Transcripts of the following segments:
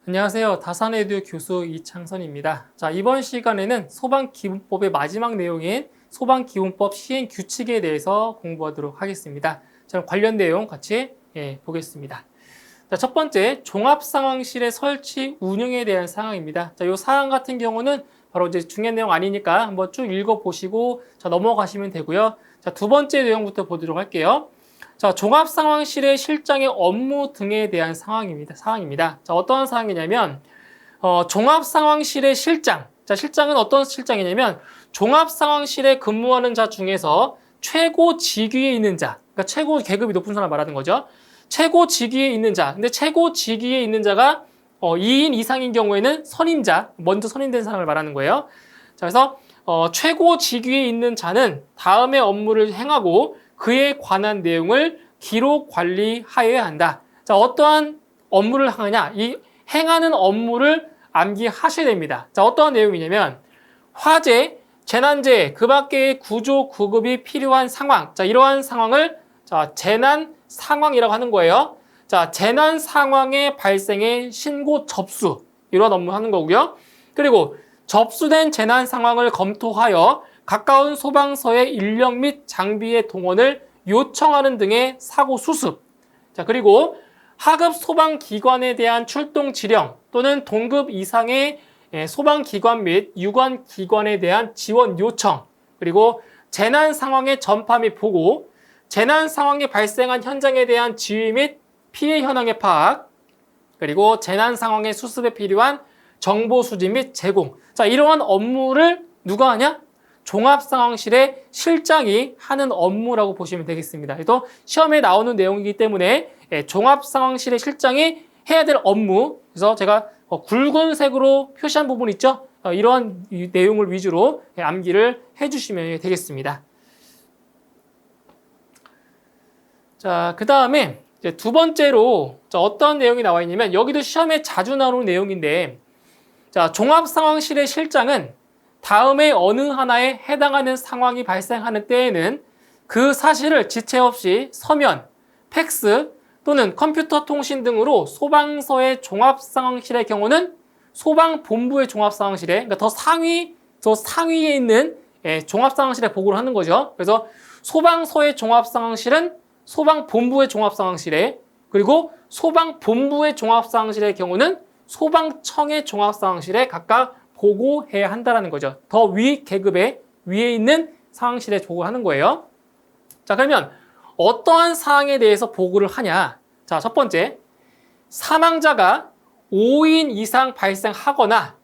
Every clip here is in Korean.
안녕하세요. 다산에듀 교수 이창선입니다. 자, 이번 시간에는 소방기본법의 마지막 내용인 소방기본법 시행 규칙에 대해서 공부하도록 하겠습니다. 자, 관련 내용 같이 보겠습니다. 자, 첫 번째, 종합상황실의 설치 운영에 대한 사항입니다. 자, 이 사항 같은 경우는 바로 이제 중요한 내용 아니니까 한번 쭉 읽어보시고 자, 넘어가시면 되고요. 자, 두 번째 내용부터 보도록 할게요. 자, 종합상황실의 실장의 업무 등에 대한 사항입니다. 자, 어떤 사항이냐면, 종합상황실의 실장. 자, 실장은 어떤 실장이냐면, 종합상황실에 근무하는 자 중에서 최고 직위에 있는 자. 그러니까 최고 계급이 높은 사람 말하는 거죠. 최고 직위에 있는 자. 근데 최고 직위에 있는 자가 2인 이상인 경우에는 선임자, 먼저 선임된 사람을 말하는 거예요. 자, 그래서 최고 직위에 있는 자는 다음의 업무를 행하고 그에 관한 내용을 기록 관리하여야 한다. 자, 어떠한 업무를 하느냐? 이 행하는 업무를 암기하셔야 됩니다. 자, 어떠한 내용이냐면 화재, 재난재해, 그 밖의 구조, 구급이 필요한 상황. 자, 이러한 상황을 자, 재난 상황이라고 하는 거예요. 자, 재난 상황의 발생에 신고 접수. 이런 업무 하는 거고요. 그리고 접수된 재난 상황을 검토하여 가까운 소방서의 인력 및 장비의 동원을 요청하는 등의 사고 수습. 자, 그리고 하급 소방기관에 대한 출동 지령 또는 동급 이상의 소방기관 및 유관기관에 대한 지원 요청. 그리고 재난 상황의 전파 및 보고, 재난 상황이 발생한 현장에 대한 지휘 및 피해 현황의 파악, 그리고 재난 상황의 수습에 필요한 정보 수집 및 제공. 자, 이러한 업무를 누가 하냐? 종합상황실의 실장이 하는 업무라고 보시면 되겠습니다. 또 시험에 나오는 내용이기 때문에 종합상황실의 실장이 해야 될 업무, 그래서 제가 굵은 색으로 표시한 부분 있죠? 이러한 내용을 위주로 암기를 해주시면 되겠습니다. 자, 그 다음에 두 번째로 어떤 내용이 나와 있냐면 여기도 시험에 자주 나오는 내용인데, 자, 종합상황실의 실장은 다음에 어느 하나에 해당하는 상황이 발생하는 때에는 그 사실을 지체 없이 서면, 팩스 또는 컴퓨터 통신 등으로 소방서의 종합상황실의 경우는 소방본부의 종합상황실에, 그러니까 더 상위에 있는 종합상황실에 보고를 하는 거죠. 그래서 소방서의 종합상황실은 소방본부의 종합상황실에, 그리고 소방본부의 종합상황실의 경우는 소방청의 종합상황실에 각각 보고해야 한다는 거죠. 더 위 계급의 위에 있는 상황실에 보고하는 거예요. 자, 그러면 어떠한 사항에 대해서 보고를 하냐? 자, 첫 번째, 사망자가 5인 이상 발생하거나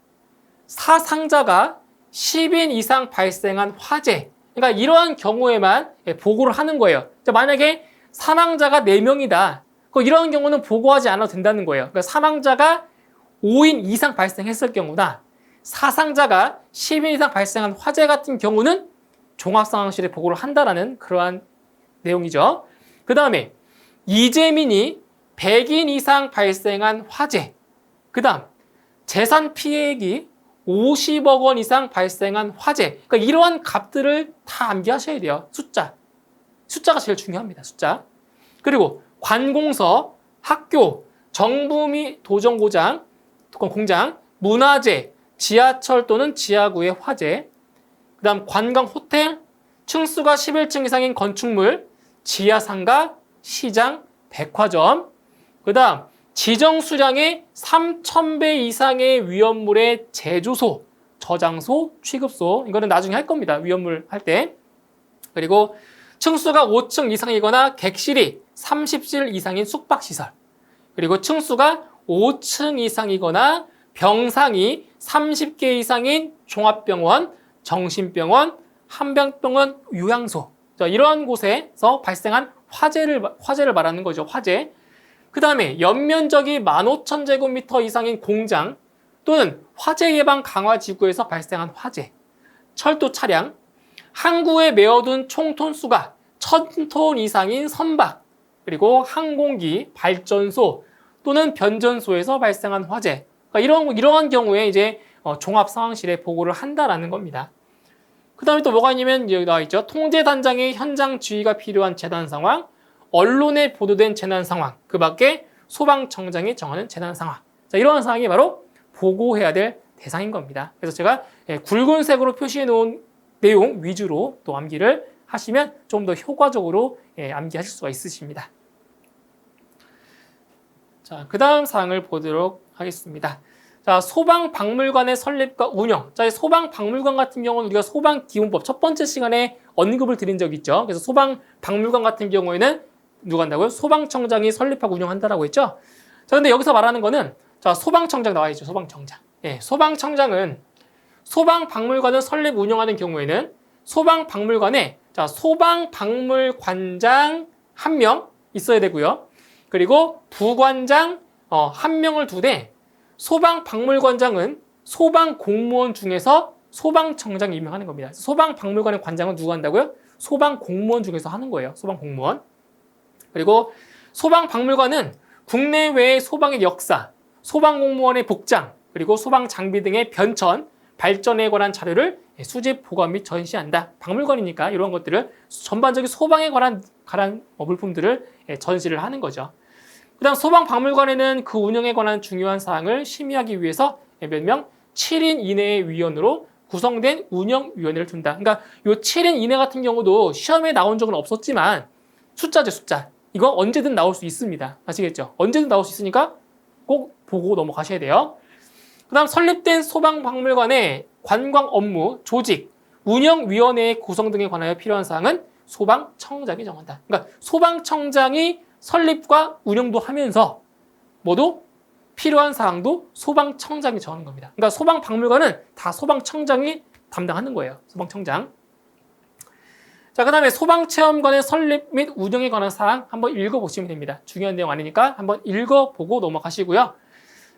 사상자가 10인 이상 발생한 화재, 그러니까 이러한 경우에만 보고를 하는 거예요. 자, 만약에 사망자가 4명이다. 이런 경우는 보고하지 않아도 된다는 거예요. 그러니까 사망자가 5인 이상 발생했을 경우나 사상자가 10인 이상 발생한 화재 같은 경우는 종합상황실에 보고를 한다라는 그러한 내용이죠. 그 다음에 이재민이 100인 이상 발생한 화재, 그 다음 재산 피해액이 50억 원 이상 발생한 화재, 그러니까 이러한 값들을 다 암기하셔야 돼요. 숫자가 제일 중요합니다. 숫자. 그리고 관공서, 학교, 정부 및 도정공장, 문화재, 지하철 또는 지하구의 화재, 그 다음 관광 호텔, 층수가 11층 이상인 건축물, 지하상가, 시장, 백화점, 그 다음 지정 수량의 3,000배 이상의 위험물의 제조소, 저장소, 취급소, 이거는 나중에 할 겁니다. 위험물 할 때. 그리고 층수가 5층 이상이거나 객실이 30실 이상인 숙박시설, 그리고 층수가 5층 이상이거나 병상이 30개 이상인 종합병원, 정신병원, 한병병원, 요양소. 자, 이러한 곳에서 발생한 화재를 말하는 거죠. 화재. 그 다음에 연면적이 15,000제곱미터 이상인 공장 또는 화재 예방 강화 지구에서 발생한 화재. 철도 차량, 항구에 메어둔 총 톤수가 1,000톤 이상인 선박, 그리고 항공기, 발전소 또는 변전소에서 발생한 화재. 그러니까 이러한 경우에 이제 종합상황실에 보고를 한다라는 겁니다. 그 다음에 또 뭐가 있냐면 여기 나와 있죠. 통제단장의 현장 지휘가 필요한 재난 상황, 언론에 보도된 재난 상황, 그 밖에 소방청장이 정하는 재난 상황. 자, 이러한 사항이 바로 보고해야 될 대상인 겁니다. 그래서 제가 굵은색으로 표시해 놓은 내용 위주로 또 암기를 하시면 좀 더 효과적으로 암기하실 수가 있으십니다. 자, 그 다음 사항을 보도록 하겠습니다. 자, 소방박물관의 설립과 운영. 자, 소방박물관 같은 경우는 우리가 소방기본법 첫 번째 시간에 언급을 드린 적이 있죠. 그래서 소방박물관 같은 경우에는 누가 한다고요? 소방청장이 설립하고 운영한다라고 했죠. 자, 근데 여기서 말하는 거는 자, 소방청장 나와 있죠. 소방청장. 소방청장은 소방박물관을 설립 운영하는 경우에는 소방박물관에 자, 소방박물관장 1명 있어야 되고요. 그리고 부관장 1명을 두되 소방박물관장은 소방공무원 중에서 소방청장이 임명하는 겁니다. 소방박물관의 관장은 누가 한다고요? 소방공무원 중에서 하는 거예요. 소방공무원. 그리고 소방박물관은 국내외의 소방의 역사, 소방공무원의 복장, 그리고 소방장비 등의 변천, 발전에 관한 자료를 수집, 보관 및 전시한다. 박물관이니까 이런 것들을 전반적인 소방에 관한 물품들을 전시를 하는 거죠. 그 다음 소방박물관에는 그 운영에 관한 중요한 사항을 심의하기 위해서 몇 명? 7인 이내의 위원으로 구성된 운영위원회를 둔다. 그러니까 이 7인 이내 같은 경우도 시험에 나온 적은 없었지만 숫자죠, 숫자. 이거 언제든 나올 수 있습니다. 아시겠죠? 언제든 나올 수 있으니까 꼭 보고 넘어가셔야 돼요. 그 다음 설립된 소방박물관의 관광 업무, 조직, 운영위원회 구성 등에 관하여 필요한 사항은 소방청장이 정한다. 그러니까 소방청장이 설립과 운영도 하면서 모두 필요한 사항도 소방청장이 정하는 겁니다. 그러니까 소방박물관은 다 소방청장이 담당하는 거예요. 소방청장. 자, 그 다음에 소방체험관의 설립 및 운영에 관한 사항 한번 읽어보시면 됩니다. 중요한 내용 아니니까 한번 읽어보고 넘어가시고요.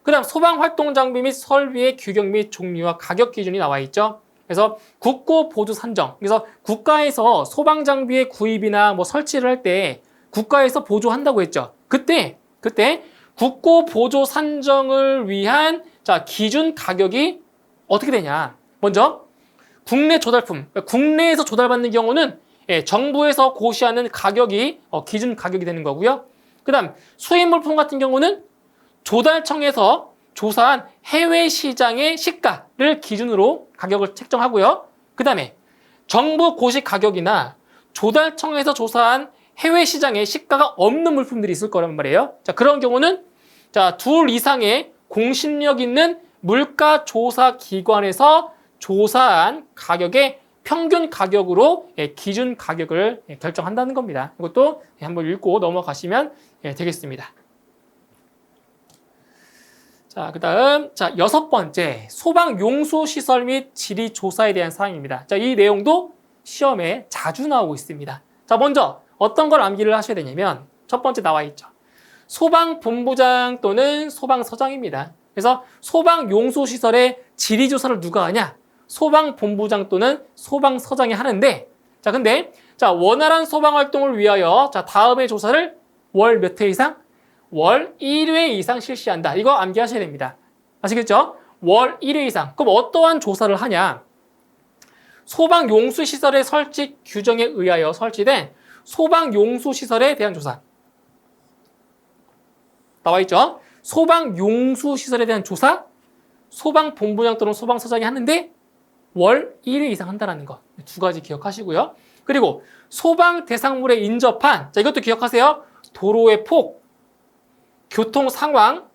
그 다음 소방활동장비 및 설비의 규격 및 종류와 가격 기준이 나와 있죠. 그래서 국고 보조 산정. 그래서 국가에서 소방장비의 구입이나 뭐 설치를 할 때 국가에서 보조한다고 했죠. 그때 국고 보조 산정을 위한 자, 기준 가격이 어떻게 되냐. 먼저 국내 조달품, 그러니까 국내에서 조달받는 경우는 정부에서 고시하는 가격이 기준 가격이 되는 거고요. 그 다음 수입 물품 같은 경우는 조달청에서 조사한 해외 시장의 시가를 기준으로 가격을 책정하고요. 그 다음에 정부 고시 가격이나 조달청에서 조사한 해외 시장에 시가가 없는 물품들이 있을 거란 말이에요. 자, 그런 경우는 자, 둘 이상의 공신력 있는 물가 조사 기관에서 조사한 가격의 평균 가격으로 기준 가격을 결정한다는 겁니다. 이것도 한번 읽고 넘어가시면 되겠습니다. 자, 그 다음, 자, 6번째, 소방용수시설 및 지리조사에 대한 사항입니다. 자, 이 내용도 시험에 자주 나오고 있습니다. 자, 먼저 어떤 걸 암기를 하셔야 되냐면, 첫 번째 나와 있죠. 소방본부장 또는 소방서장입니다. 그래서 소방용수시설의 지리조사를 누가 하냐? 소방본부장 또는 소방서장이 하는데, 자, 근데, 자, 원활한 소방활동을 위하여, 자, 다음의 조사를 월 몇 회 이상? 월 1회 이상 실시한다. 이거 암기하셔야 됩니다. 아시겠죠? 월 1회 이상. 그럼 어떠한 조사를 하냐? 소방용수시설의 설치 규정에 의하여 설치된 소방용수시설에 대한 조사. 나와 있죠? 소방용수시설에 대한 조사, 소방본부장 또는 소방서장이 하는데 월 1회 이상 한다는 거. 두 가지 기억하시고요. 그리고 소방 대상물에 인접한, 자, 이것도 기억하세요. 도로의 폭, 교통 상황,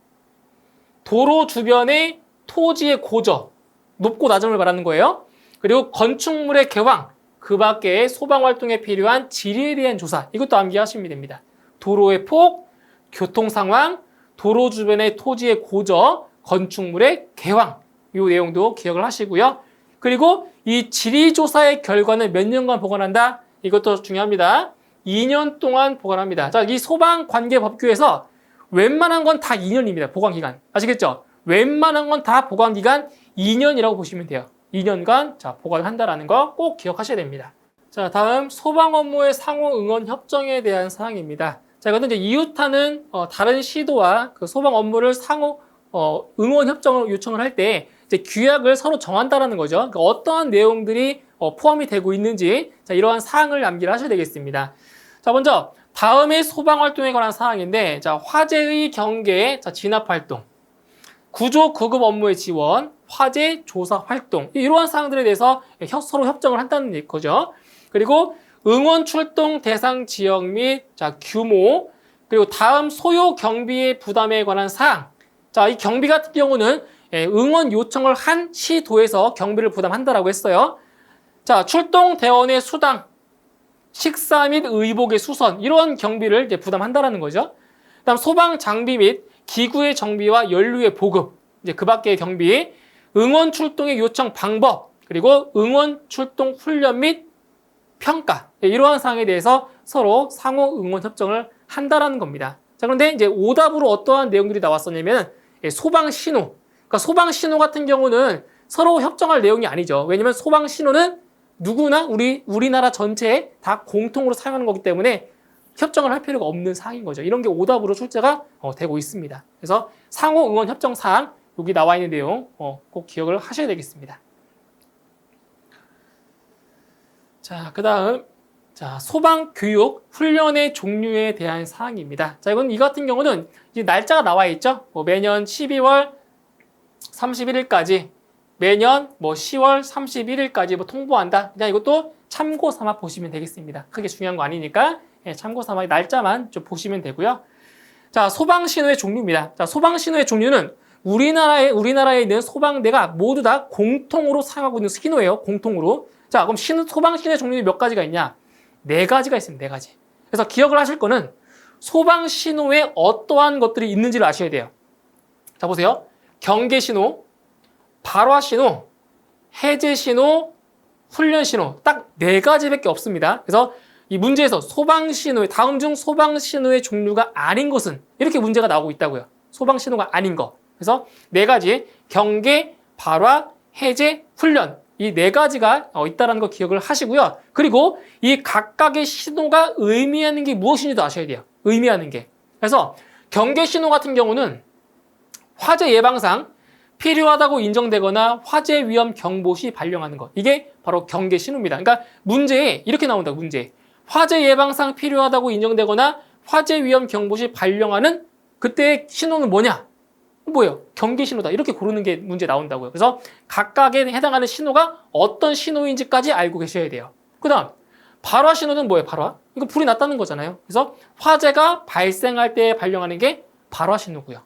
도로 주변의 토지의 고저, 높고 낮음을 말하는 거예요. 그리고 건축물의 개황, 그 밖에 소방 활동에 필요한 지리에 대한 조사, 이것도 암기하시면 됩니다. 도로의 폭, 교통 상황, 도로 주변의 토지의 고저, 건축물의 개황, 이 내용도 기억을 하시고요. 그리고 이 지리조사의 결과는 몇 년간 보관한다? 이것도 중요합니다. 2년 동안 보관합니다. 자, 이 소방관계법규에서 웬만한 건 다 2년입니다. 보관기간. 아시겠죠? 웬만한 건 다 보관기간 2년이라고 보시면 돼요. 2년간 자, 보관을 한다는 거 꼭 기억하셔야 됩니다. 자, 다음 소방 업무의 상호 응원 협정에 대한 사항입니다. 자, 이거는 이제 이웃하는 다른 시도와 그 소방 업무를 상호 응원 협정을 요청을 할 때 이제 규약을 서로 정한다라는 거죠. 그러니까 어떠한 내용들이 포함이 되고 있는지 자, 이러한 사항을 암기를 하셔야 되겠습니다. 자, 먼저 다음의 소방 활동에 관한 사항인데, 자, 화재의 경계, 자, 진압 활동. 구조 구급 업무의 지원, 화재 조사 활동 이러한 사항들에 대해서 서로 협정을 한다는 거죠. 그리고 응원 출동 대상 지역 및 규모, 그리고 다음 소요 경비의 부담에 관한 사항. 자, 이 경비 같은 경우는 응원 요청을 한 시도에서 경비를 부담한다라고 했어요. 자, 출동 대원의 수당, 식사 및 의복의 수선 이런 경비를 이제 부담한다라는 거죠. 그다음 소방 장비 및 기구의 정비와 연료의 보급, 이제 그 밖의 경비, 응원 출동의 요청 방법, 그리고 응원 출동 훈련 및 평가 이러한 사항에 대해서 서로 상호 응원 협정을 한다라는 겁니다. 자, 그런데 이제 오답으로 어떠한 내용들이 나왔었냐면 소방 신호. 그러니까 소방 신호 같은 경우는 서로 협정할 내용이 아니죠. 왜냐하면 소방 신호는 누구나 우리나라 전체에 다 공통으로 사용하는 거기 때문에 협정을 할 필요가 없는 사항인 거죠. 이런 게 오답으로 출제가 되고 있습니다. 그래서 상호 응원 협정 사항 여기 나와 있는 내용 꼭 기억을 하셔야 되겠습니다. 자, 그다음 소방 교육 훈련의 종류에 대한 사항입니다. 자, 이 같은 경우는 이제 날짜가 나와 있죠. 매년 12월 31일까지, 매년 10월 31일까지 통보한다. 그냥 이것도 참고 삼아 보시면 되겠습니다. 크게 중요한 거 아니니까 참고 삼아 날짜만 좀 보시면 되고요. 자, 소방 신호의 종류입니다. 자, 소방 신호의 종류는 우리나라에 있는 소방대가 모두 다 공통으로 사용하고 있는 신호예요. 공통으로. 자, 그럼 소방 신호의 종류는 몇 가지가 있냐? 4가지가 있습니다. 4가지. 그래서 기억을 하실 거는 소방 신호에 어떠한 것들이 있는지를 아셔야 돼요. 자, 보세요. 경계 신호, 발화 신호, 해제 신호, 훈련 신호 딱 4가지밖에 없습니다. 그래서 이 문제에서 소방 신호의 다음 중 소방 신호의 종류가 아닌 것은 이렇게 문제가 나오고 있다고요. 소방 신호가 아닌 거. 그래서 4가지 경계, 발화, 해제, 훈련 이 4가지가 있다는 거 기억을 하시고요. 그리고 이 각각의 신호가 의미하는 게 무엇인지도 아셔야 돼요. 의미하는 게. 그래서 경계 신호 같은 경우는 화재 예방상 필요하다고 인정되거나 화재 위험 경보 시 발령하는 것. 이게 바로 경계 신호입니다. 그러니까 문제에 이렇게 나온다. 문제. 화재 예방상 필요하다고 인정되거나 화재 위험 경보 시 발령하는 그때의 신호는 뭐냐? 뭐예요? 경계 신호다. 이렇게 고르는 게 문제 나온다고요. 그래서 각각에 해당하는 신호가 어떤 신호인지까지 알고 계셔야 돼요. 그 다음 발화 신호는 뭐예요? 발화? 이거 불이 났다는 거잖아요. 그래서 화재가 발생할 때 발령하는 게 발화 신호고요.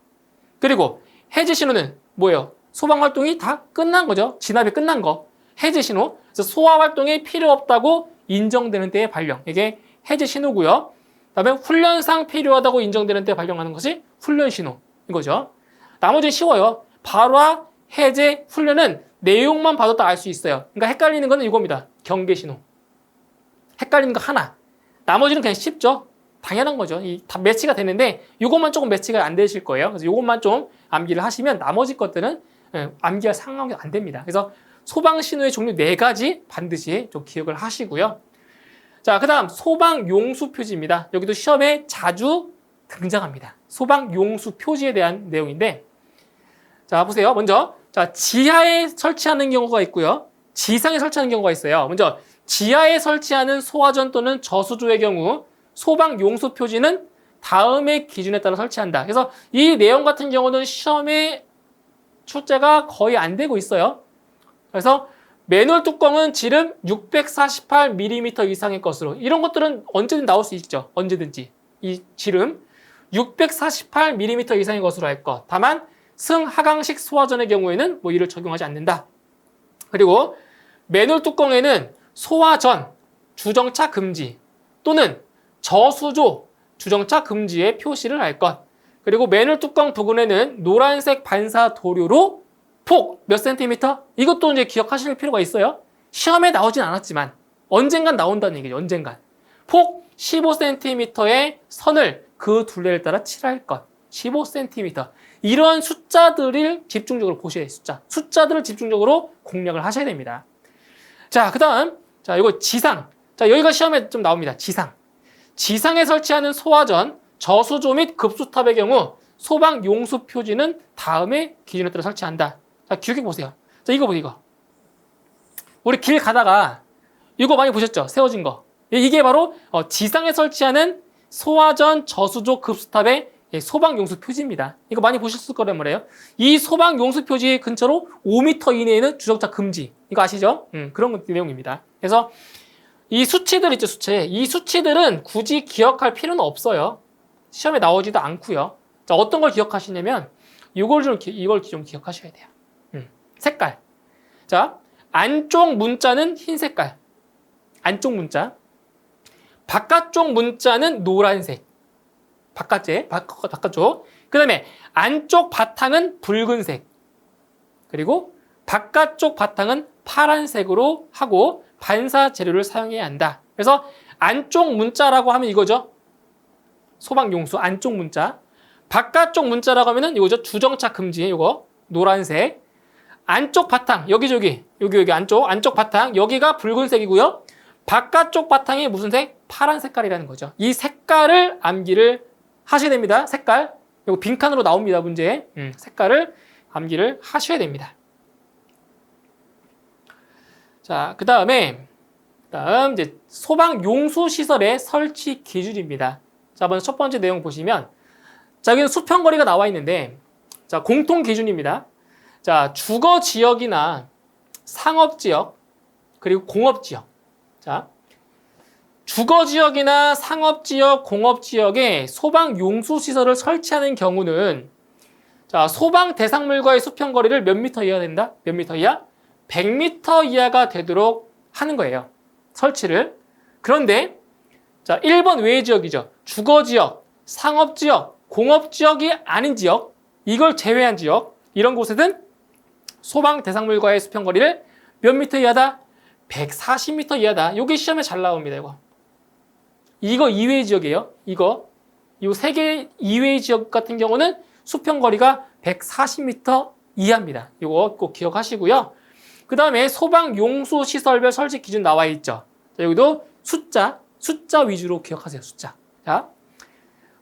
그리고 해제 신호는 뭐예요? 소방 활동이 다 끝난 거죠. 진압이 끝난 거. 해제 신호. 그래서 소화 활동이 필요 없다고 인정되는 때의 발령. 이게 해제 신호고요. 그다음에 훈련상 필요하다고 인정되는 때 발령하는 것이 훈련 신호. 이거죠. 나머지는 쉬워요. 발화, 해제, 훈련은 내용만 봐도 다 알 수 있어요. 그러니까 헷갈리는 거는 이겁니다. 경계 신호. 헷갈리는 거 하나. 나머지는 그냥 쉽죠. 당연한 거죠. 다 매치가 되는데 이것만 조금 매치가 안 되실 거예요. 그래서 이것만 좀 암기를 하시면 나머지 것들은 암기할 상황이 안 됩니다. 그래서 소방 신호의 종류 4가지 반드시 좀 기억을 하시고요. 자, 그다음 소방 용수 표지입니다. 여기도 시험에 자주 등장합니다. 소방 용수 표지에 대한 내용인데, 자 보세요. 먼저 지하에 설치하는 경우가 있고요. 지상에 설치하는 경우가 있어요. 먼저 지하에 설치하는 소화전 또는 저수조의 경우 소방 용수 표지는 다음의 기준에 따라 설치한다. 그래서 이 내용 같은 경우는 시험에 출제가 거의 안 되고 있어요. 그래서 매놀 뚜껑은 지름 648mm 이상의 것으로. 이런 것들은 언제든 나올 수 있죠. 언제든지. 이 지름 648mm 이상의 것으로 할 것. 다만 승하강식 소화전의 경우에는 이를 적용하지 않는다. 그리고 매놀 뚜껑에는 소화전 주정차 금지 또는 저수조 주정차 금지의 표시를 할 것. 그리고 매놀 뚜껑 부근에는 노란색 반사 도료로 폭 몇 센티미터? 이것도 이제 기억하실 필요가 있어요. 시험에 나오진 않았지만 언젠간 나온다는 얘기죠. 언젠간. 폭 15cm의 선을 그 둘레를 따라 칠할 것. 15cm. 이런 숫자들을 집중적으로 보셔야 돼요. 숫자들을 집중적으로 공략을 하셔야 됩니다. 자, 그 다음. 이거 지상. 자, 여기가 시험에 좀 나옵니다. 지상. 지상에 설치하는 소화전, 저수조 및 급수탑의 경우 소방 용수 표지는 다음의 기준에 따라 설치한다. 자, 기억해 보세요. 자, 이거 보세요, 이거. 우리 길 가다가 이거 많이 보셨죠? 세워진 거. 이게 바로 지상에 설치하는 소화전, 저수조, 급수탑의 소방용수 표지입니다. 이거 많이 보셨을 거란 말이에요. 이 소방용수 표지 근처로 5m 이내에는 주정차 금지. 이거 아시죠? 그런 내용입니다. 그래서 이 수치들 있죠, 수치. 이 수치들은 굳이 기억할 필요는 없어요. 시험에 나오지도 않고요. 자, 어떤 걸 기억하시냐면 이걸 좀 기억하셔야 돼요. 색깔. 자, 안쪽 문자는 흰 색깔. 안쪽 문자. 바깥쪽 문자는 노란색. 바깥쪽. 그 다음에 안쪽 바탕은 붉은색. 그리고 바깥쪽 바탕은 파란색으로 하고 반사 재료를 사용해야 한다. 그래서 안쪽 문자라고 하면 이거죠. 소방용수 안쪽 문자. 바깥쪽 문자라고 하면은 이거죠. 주정차 금지. 이거 노란색. 안쪽 바탕 여기 안쪽 바탕 여기가 붉은색이고요. 바깥쪽 바탕이 무슨 색? 파란 색깔이라는 거죠. 이 색깔을 암기를 하셔야 됩니다. 색깔. 이거 빈칸으로 나옵니다. 문제. 색깔을 암기를 하셔야 됩니다. 자, 다음 이제 소방 용수 시설의 설치 기준입니다. 자, 먼저 첫 번째 내용 보시면 자, 여기는 수평거리가 나와 있는데 자, 공통 기준입니다. 자, 주거 지역이나 상업 지역 그리고 공업 지역. 자, 주거 지역이나 상업 지역, 공업 지역에 소방 용수 시설을 설치하는 경우는 자, 소방 대상물과의 수평거리를 몇 미터 이하가 된다? 몇 미터 이하? 100m 이하가 되도록 하는 거예요. 설치를. 그런데 자, 1번 외의 지역이죠. 주거 지역, 상업 지역, 공업 지역이 아닌 지역, 이걸 제외한 지역, 이런 곳에는 소방 대상물과의 수평거리를 몇 미터 이하다? 140m 이하다. 이게 시험에 잘 나옵니다. 이거 이외의 지역이에요. 이 세 개 이외의 지역 같은 경우는 수평거리가 140m 이하입니다. 이거 꼭 기억하시고요. 그 다음에 소방용수 시설별 설치 기준 나와 있죠. 자, 여기도 숫자 위주로 기억하세요. 숫자. 자,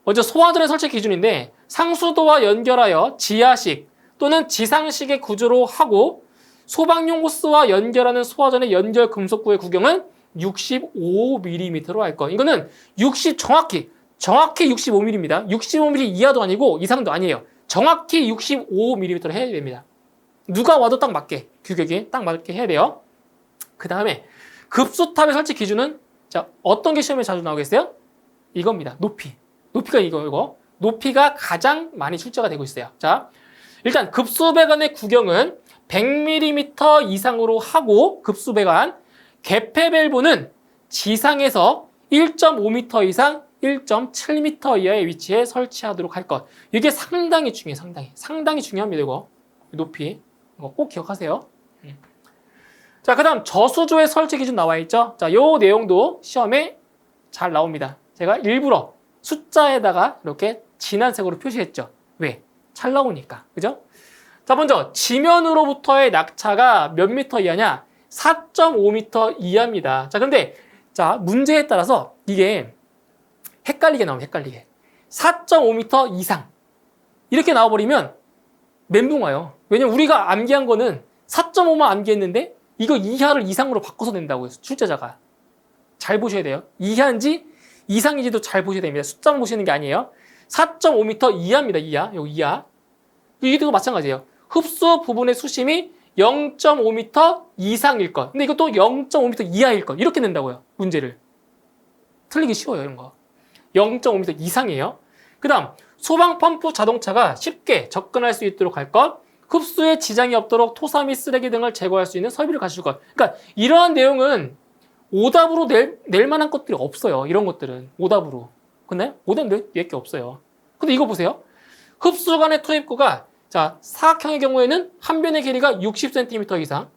먼저 소화전의 설치 기준인데 상수도와 연결하여 지하식 또는 지상식의 구조로 하고 소방용 호스와 연결하는 소화전의 연결 금속구의 구경은 65mm로 할 것. 이거는 정확히 65mm입니다. 65mm 이하도 아니고 이상도 아니에요. 정확히 65mm로 해야 됩니다. 누가 와도 딱 맞게, 규격이 딱 맞게 해야 돼요. 그 다음에 급수탑의 설치 기준은 자, 어떤 게 시험에 자주 나오겠어요? 이겁니다. 높이가 이거. 높이가 가장 많이 출제가 되고 있어요. 자, 일단 급수배관의 구경은 100mm 이상으로 하고 급수배관, 개폐 밸브는 지상에서 1.5m 이상 1.7m 이하의 위치에 설치하도록 할 것. 이게 상당히 중요해요. 상당히 중요합니다. 이거 높이. 이거 꼭 기억하세요. 자, 그 다음 저수조의 설치 기준 나와 있죠. 자, 요 내용도 시험에 잘 나옵니다. 제가 일부러 숫자에다가 이렇게 진한 색으로 표시했죠. 왜? 잘 나오니까. 그죠? 자, 먼저 지면으로부터의 낙차가 몇 미터 이하냐? 4.5m 이하입니다. 자, 근데 자, 문제에 따라서 이게 헷갈리게 나오면 헷갈리게. 4.5m 이상. 이렇게 나와버리면 멘붕 와요. 왜냐면 우리가 암기한 거는 4.5만 암기했는데 이거 이하를 이상으로 바꿔서 낸다고요. 출제자가. 잘 보셔야 돼요. 이하인지 이상인지도 잘 보셔야 됩니다. 숫자만 보시는 게 아니에요. 4.5m 이하입니다. 여기 이하. 이것도 마찬가지예요. 흡수 부분의 수심이 0.5m 이상일 것. 근데 이것도 0.5m 이하일 것. 이렇게 낸다고요. 문제를. 틀리기 쉬워요. 이런 거. 0.5m 이상이에요. 그 다음 소방펌프 자동차가 쉽게 접근할 수 있도록 할 것. 흡수에 지장이 없도록 토사 및 쓰레기 등을 제거할 수 있는 설비를 갖출 것. 그러니까 이러한 내용은 오답으로 낼 만한 것들이 없어요. 이런 것들은 오답으로. 근데 오답 낼 게 없어요. 근데 이거 보세요. 흡수관의 투입구가 자, 사각형의 경우에는 한 변의 길이가 60cm 이상,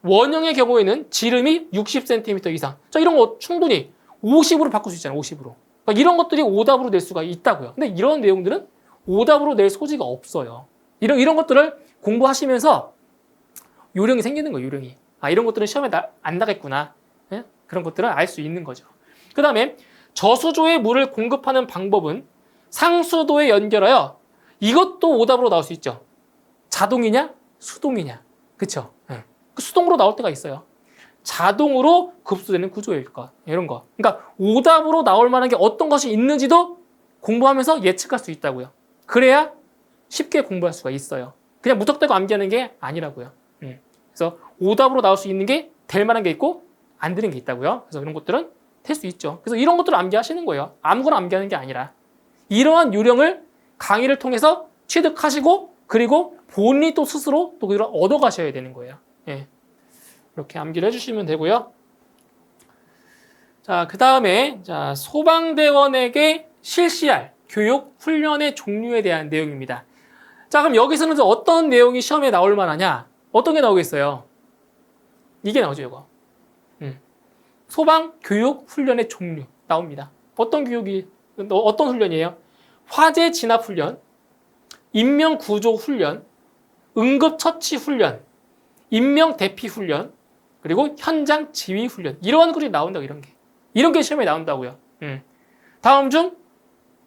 원형의 경우에는 지름이 60cm 이상. 자, 이런 거 충분히 50으로 바꿀 수 있잖아요. 50으로. 그러니까 이런 것들이 오답으로 낼 수가 있다고요. 근데 이런 내용들은 오답으로 낼 소지가 없어요. 이런 것들을 공부하시면서 요령이 생기는 거예요. 요령이. 아, 이런 것들은 시험에 안 나겠구나. 네? 그런 것들을 알 수 있는 거죠. 그 다음에 저수조에 물을 공급하는 방법은 상수도에 연결하여 이것도 오답으로 나올 수 있죠. 자동이냐? 수동이냐? 그쵸? 네. 수동으로 나올 때가 있어요. 자동으로 급수되는 구조일 것. 이런 거. 그러니까 오답으로 나올 만한 게 어떤 것이 있는지도 공부하면서 예측할 수 있다고요. 그래야 쉽게 공부할 수가 있어요. 그냥 무턱대고 암기하는 게 아니라고요. 그래서 오답으로 나올 수 있는 게 될 만한 게 있고 안 되는 게 있다고요. 그래서 이런 것들은 될 수 있죠. 그래서 이런 것들을 암기하시는 거예요. 아무거나 암기하는 게 아니라. 이러한 요령을 강의를 통해서 취득하시고 그리고 본인이 또 스스로 또 그걸 얻어가셔야 되는 거예요. 예. 이렇게 암기를 해주시면 되고요. 자, 그 다음에 소방대원에게 실시할 교육 훈련의 종류에 대한 내용입니다. 자, 그럼 여기서는 어떤 내용이 시험에 나올 만하냐? 어떤 게 나오겠어요? 이게 나오죠, 이거. 소방 교육 훈련의 종류 나옵니다. 어떤 훈련이에요? 화재 진압 훈련, 인명 구조 훈련, 응급 처치 훈련, 인명 대피 훈련, 그리고 현장 지휘 훈련. 이러한 것이 나온다고, 이런 게 시험에 나온다고요. 다음 중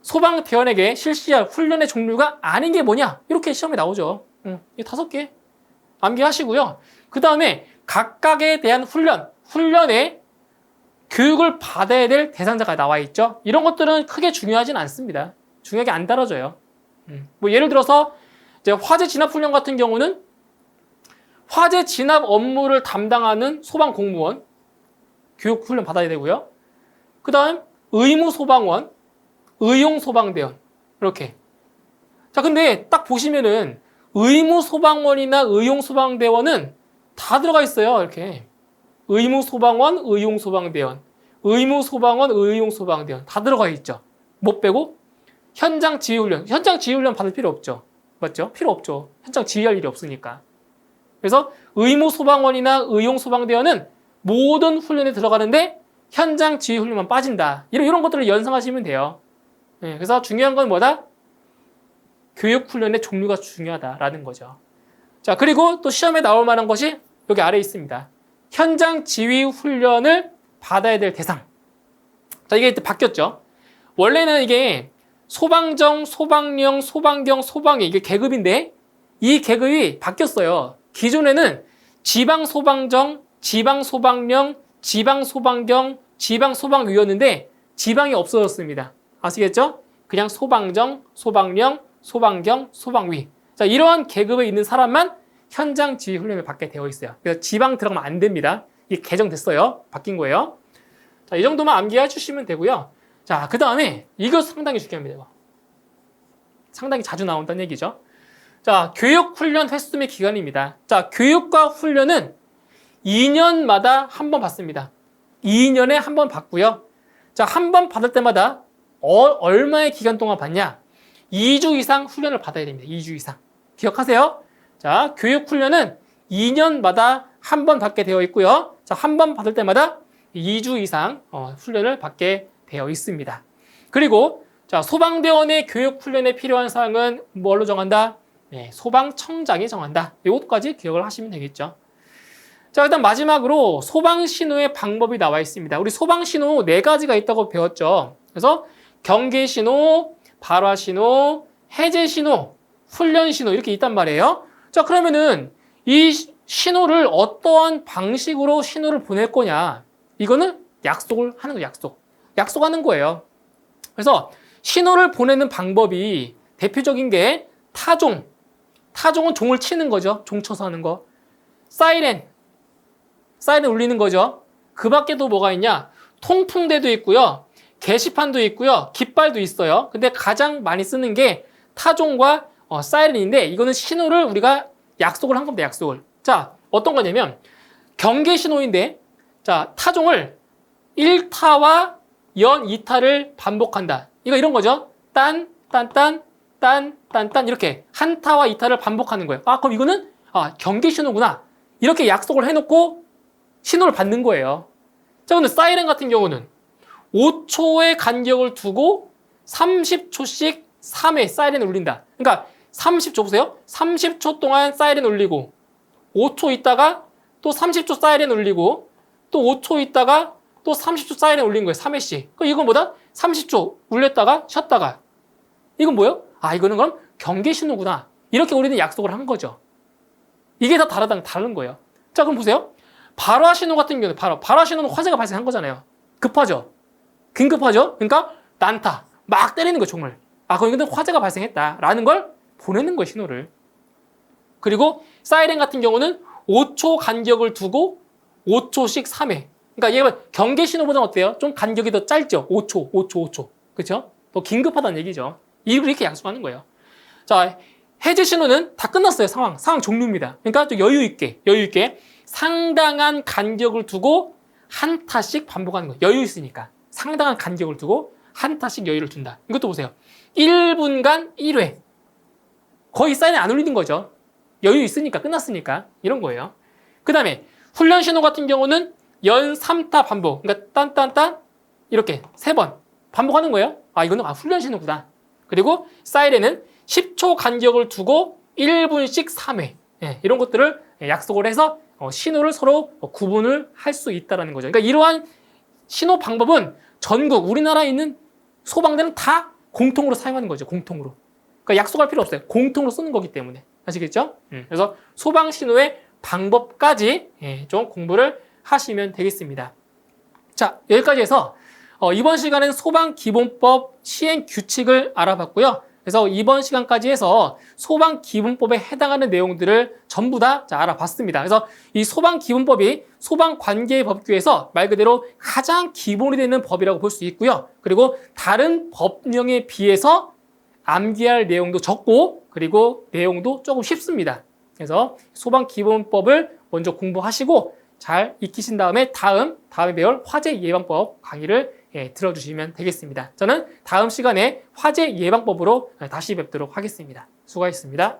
소방대원에게 실시할 훈련의 종류가 아닌 게 뭐냐? 이렇게 시험에 나오죠. 이 5개 암기하시고요. 그 다음에 각각에 대한 훈련에 교육을 받아야 될 대상자가 나와 있죠. 이런 것들은 크게 중요하진 않습니다. 중요하게 안 다뤄져요. 뭐 예를 들어서 이제 화재 진압 훈련 같은 경우는 화재 진압 업무를 담당하는 소방 공무원 교육 훈련 받아야 되고요. 그 다음 의무 소방원, 의용 소방대원 이렇게. 자, 근데 딱 보시면은 의무 소방원이나 의용 소방대원은 다 들어가 있어요. 이렇게 의무 소방원, 의용 소방대원, 의무 소방원, 의용 소방대원 다 들어가 있죠. 못 빼고 현장 지휘 훈련. 현장 지휘 훈련 받을 필요 없죠. 맞죠? 필요 없죠. 현장 지휘할 일이 없으니까. 그래서 의무 소방원이나 의용 소방대원은 모든 훈련에 들어가는데 현장 지휘 훈련만 빠진다. 이런 것들을 연상하시면 돼요. 네, 그래서 중요한 건 뭐다? 교육 훈련의 종류가 중요하다라는 거죠. 자, 그리고 또 시험에 나올 만한 것이 여기 아래에 있습니다. 현장 지휘 훈련을 받아야 될 대상. 자, 이게 바뀌었죠. 원래는 이게 소방정, 소방령, 소방경, 소방회 이게 계급인데 이 계급이 바뀌었어요. 기존에는 지방소방정, 지방소방령, 지방소방경, 지방소방위였는데 지방이 없어졌습니다. 아시겠죠? 그냥 소방정, 소방령, 소방경, 소방위. 자, 이러한 계급에 있는 사람만 현장 지휘 훈련을 받게 되어 있어요. 그래서 지방 들어가면 안 됩니다. 이게 개정됐어요. 바뀐 거예요. 자, 이 정도만 암기해 주시면 되고요. 자, 그 다음에 이거 상당히 중요합니다. 이거. 상당히 자주 나온다는 얘기죠. 자, 교육 훈련 횟수 및 기간입니다. 자, 교육과 훈련은 2년마다 한 번 받습니다. 2년에 한 번 받고요. 자, 한 번 받을 때마다 얼마의 기간 동안 받냐? 2주 이상 훈련을 받아야 됩니다. 2주 이상. 기억하세요? 자, 교육 훈련은 2년마다 한 번 받게 되어 있고요. 자, 한 번 받을 때마다 2주 이상 훈련을 받게 되어 있습니다. 그리고 자, 소방대원의 교육 훈련에 필요한 사항은 뭘로 정한다? 네, 소방청장이 정한다. 이것까지 기억을 하시면 되겠죠. 자, 일단 마지막으로 소방신호의 방법이 나와 있습니다. 우리 소방신호 4가지가 있다고 배웠죠. 그래서 경계신호, 발화신호, 해제신호, 훈련신호 이렇게 있단 말이에요. 자, 그러면은 이 신호를 어떠한 방식으로 신호를 보낼 거냐? 이거는 약속을 하는 거예요. 약속하는 거예요. 그래서 신호를 보내는 방법이 대표적인 게 타종. 타종은 종을 치는 거죠. 종 쳐서 하는 거. 사이렌 울리는 거죠. 그 밖에도 뭐가 있냐? 통풍대도 있고요. 게시판도 있고요. 깃발도 있어요. 근데 가장 많이 쓰는 게 타종과 사이렌인데 이거는 신호를 우리가 약속을 한 겁니다. 약속을. 자, 어떤 거냐면 경계 신호인데 자, 타종을 1타와 연 2타를 반복한다. 이거 이런 거죠. 딴, 딴, 딴, 딴, 딴, 딴 이렇게 한 타와 2타를 반복하는 거예요. 아, 그럼 이거는 경계 신호구나. 이렇게 약속을 해놓고 신호를 받는 거예요. 자, 근데 사이렌 같은 경우는 5초의 간격을 두고 30초씩 3회 사이렌을 울린다. 그러니까 30초 보세요. 30초 동안 사이렌 울리고 5초 있다가 또 30초 사이렌 울리고 또 5초 있다가 또 30초 사이렌 울린 거예요. 3회씩. 그럼 이건 뭐다? 30초 울렸다가 쉬었다가. 이건 뭐예요? 아, 이거는 그럼 경계 신호구나. 이렇게 우리는 약속을 한 거죠. 이게 다 다른 거예요. 자, 그럼 보세요. 발화 신호 같은 경우는 발화 신호는 화재가 발생한 거잖아요. 급하죠. 긴급하죠. 그러니까 난타. 막 때리는 거예요, 총을. 그럼 이건 화재가 발생했다라는 걸 보내는 거예요, 신호를. 그리고 사이렌 같은 경우는 5초 간격을 두고 5초씩 3회. 그러니까 얘가 경계 신호보다는 어때요? 좀 간격이 더 짧죠? 5초. 그렇죠? 더 긴급하다는 얘기죠. 이렇게 약속하는 거예요. 자, 해제 신호는 다 끝났어요. 상황 종료입니다. 그러니까 좀 여유 있게 상당한 간격을 두고 한 타씩 반복하는 거예요. 여유 있으니까. 상당한 간격을 두고 한 타씩 여유를 둔다. 이것도 보세요. 1분간 1회. 거의 사이렌 안 울리는 거죠. 여유 있으니까, 끝났으니까. 이런 거예요. 그 다음에 훈련 신호 같은 경우는 연 3타 반복. 그러니까 딴딴딴 이렇게 3번 반복하는 거예요. 이거는 훈련 신호구나. 그리고 사이렌은 10초 간격을 두고 1분씩 3회. 이런 것들을 약속을 해서 신호를 서로 구분을 할 수 있다는 거죠. 그러니까 이러한 신호 방법은 전국 우리나라에 있는 소방대는 다 공통으로 사용하는 거죠. 공통으로. 그러니까 약속할 필요 없어요. 공통으로 쓰는 거기 때문에. 아시겠죠? 그래서 소방 신호의 방법까지 좀 공부를 하시면 되겠습니다. 자, 여기까지 해서 이번 시간은 소방기본법 시행 규칙을 알아봤고요. 그래서 이번 시간까지 해서 소방기본법에 해당하는 내용들을 전부 다 알아봤습니다. 그래서 이 소방기본법이 소방관계법규에서 말 그대로 가장 기본이 되는 법이라고 볼 수 있고요. 그리고 다른 법령에 비해서 암기할 내용도 적고 그리고 내용도 조금 쉽습니다. 그래서 소방기본법을 먼저 공부하시고 잘 익히신 다음에 다음에 배울 화재 예방법 강의를 들어주시면 되겠습니다. 저는 다음 시간에 화재 예방법으로 다시 뵙도록 하겠습니다. 수고하셨습니다.